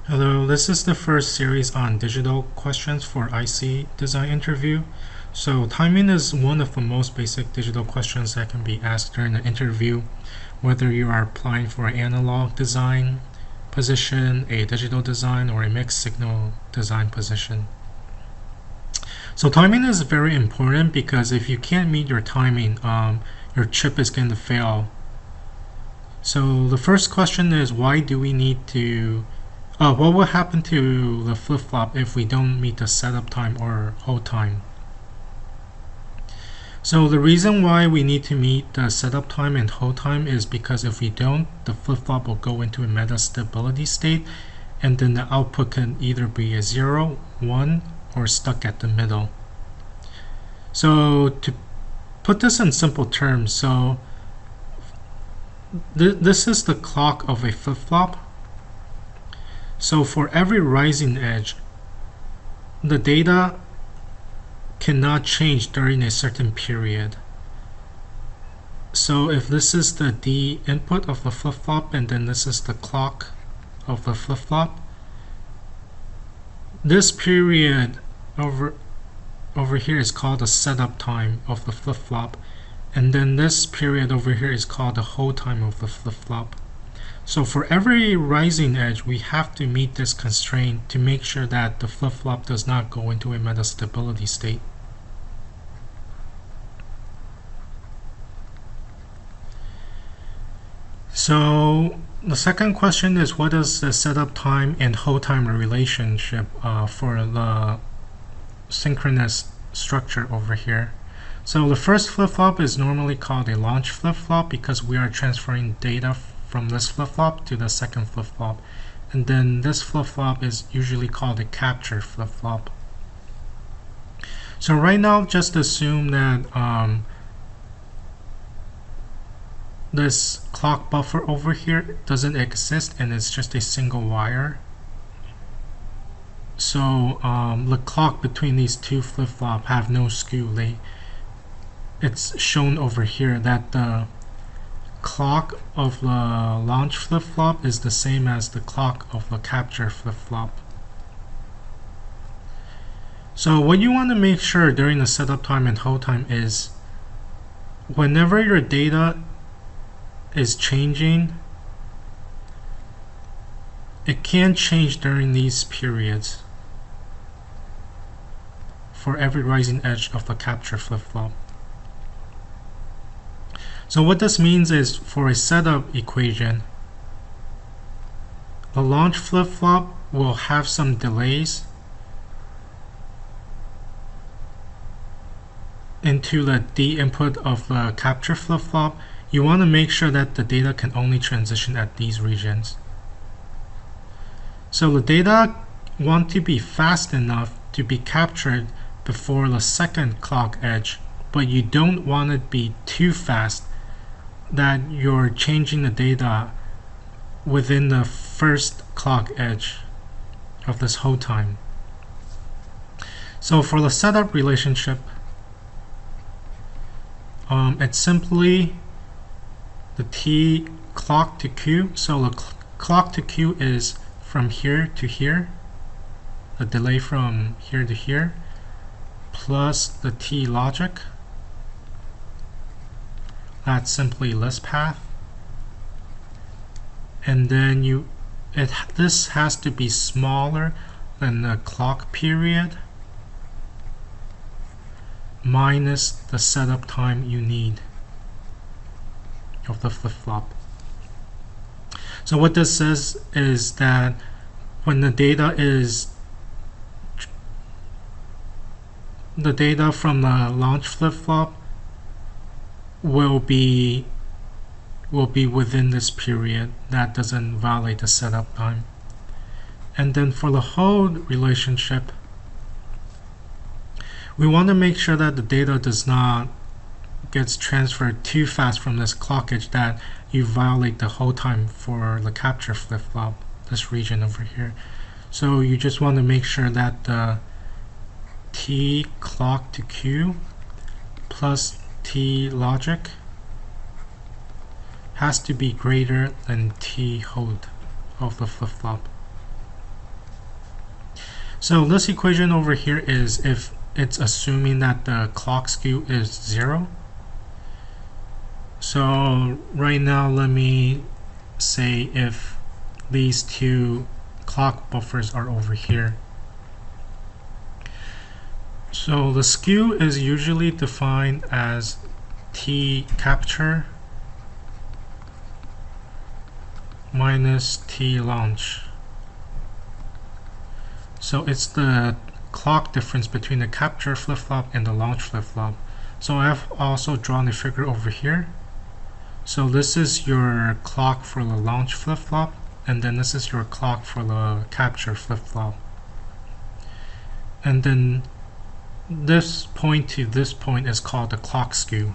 Hello, this is the first series on digital questions for IC design interview. So timing is one of the most basic digital questions that can be asked during the interview, whether you are applying for an analog design position, a digital design, or a mixed signal design position. So timing is very important because if you can't meet your timing, your chip is going to fail. So the first question is, why do we need to what will happen to the flip-flop if we don't meet the setup time or hold time? So the reason why we need to meet the setup time and hold time is because if we don't, the flip-flop will go into a metastability state, and then the output can either be a 0, 1, or stuck at the middle. So to put this in simple terms, so this is the clock of a flip-flop. So for every rising edge, the data cannot change during a certain period. So if this is the D input of the flip-flop and then this is the clock of the flip-flop, this period over here is called the setup time of the flip-flop, and then this period over here is called the hold time of the flip-flop. So for every rising edge, we have to meet this constraint to make sure that the flip-flop does not go into a metastability state. So the second question is, what is the setup time and hold time relationship for the synchronous structure over here? So the first flip-flop is normally called a launch flip-flop because we are transferring data from this flip-flop to the second flip-flop, and then this flip-flop is usually called a capture flip-flop. So right now, just assume that this clock buffer over here doesn't exist and it's just a single wire. So the clock between these two flip-flops have no skew. It's shown over here that the clock of the launch flip-flop is the same as the clock of the capture flip-flop. So what you want to make sure during the setup time and hold time is whenever your data is changing, it can change during these periods for every rising edge of the capture flip-flop. So what this means is, for a setup equation, the launch flip-flop will have some delays into the D input of the capture flip-flop. You want to make sure that the data can only transition at these regions. So the data want to be fast enough to be captured before the second clock edge, but you don't want it to be too fast that you're changing the data within the first clock edge of this hold time. So for the setup relationship, it's simply the T clock to Q. So the clock to Q is from here to here, the delay from here to here, plus the T logic. That's simply this path, and then this has to be smaller than the clock period minus the setup time you need of the flip-flop. So what this says is that when the data from the launch flip-flop will be within this period, that doesn't violate the setup time. And then for the hold relationship, we want to make sure that the data does not get transferred too fast from this clock edge that you violate the hold time for the capture flip-flop, this region over here. So you just want to make sure that the T clock to Q plus T logic has to be greater than T hold of the flip-flop. So this equation over here is if it's assuming that the clock skew is 0. So right now let me say if these two clock buffers are over here. So the skew is usually defined as T capture minus T launch. So it's the clock difference between the capture flip-flop and the launch flip-flop. So I've also drawn a figure over here. So this is your clock for the launch flip-flop, and then this is your clock for the capture flip-flop. And then this point to this point is called the clock skew.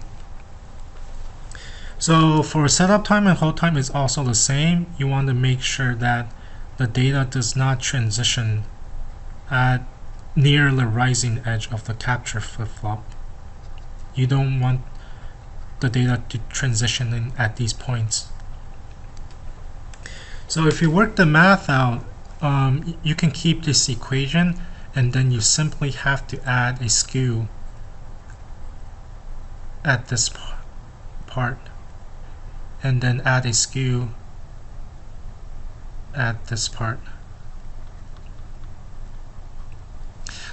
So for setup time and hold time is also the same. You want to make sure that the data does not transition at near the rising edge of the capture flip-flop. You don't want the data to transition in at these points. So if you work the math out, you can keep this equation, and then you simply have to add a skew at this part, and then add a skew at this part.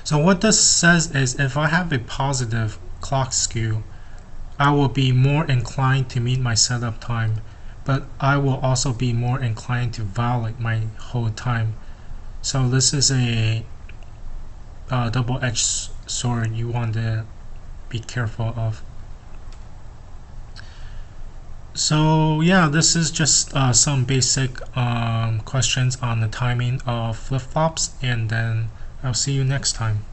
So what this says is if I have a positive clock skew, I will be more inclined to meet my setup time, but I will also be more inclined to violate my hold time. So this is a double-edged sword you want to be careful of. So yeah, this is just some basic questions on the timing of flip-flops, and then I'll see you next time.